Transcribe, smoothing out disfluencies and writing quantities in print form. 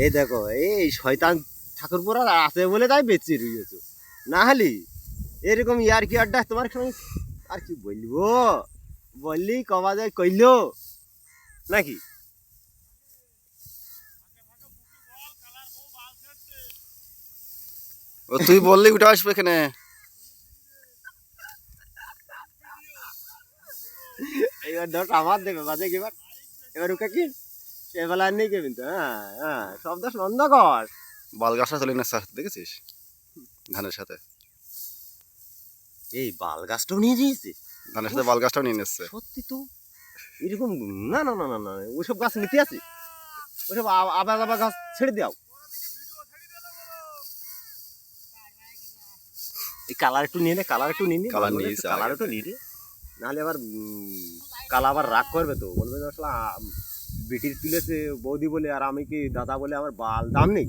এই দেখো এই শয়তান ঠাকুরপুর আর আছে বলে তাই বেঁচে রয়েছো, না হলে এরকম ইয়ার কি আড্ডা তোমার সঙ্গে আর কি বলবো, বললি কবা যায় কইলো নাকি। ও তুই বললি উঠে আসবে এখানে। এবার ধর আমার দেবে বাজে এবার, এবার ওকে কি সেবেলা নেই কে কিন্তু, হ্যাঁ হ্যাঁ সব দোষ বন্ধ কর। বাল গাছটা চলে না দেখেছিস ধানের সাথে। এই বাল গাছটাও নিয়ে দিয়েছে, ধানের সাথে বাল গাছটাও নিয়ে নিচ্ছে। সত্যি তো এরকম, না না না না না ওইসব গাছ নিতে আছে, ওইসব আবার আবার গাছ ছেড়ে দাও। এই কালার একটু নিয়ে নে, কালার একটু নিয়ে নে, কালার নিয়েছে কালার একটু নিয়ে নে, নাহলে আবার কালা আবার রাগ করবে তো, বলবে যে আসলে বিটির তুলেছে বৌদি বলে আর আমি কি দাদা বলে আমার বাল দাম নেই।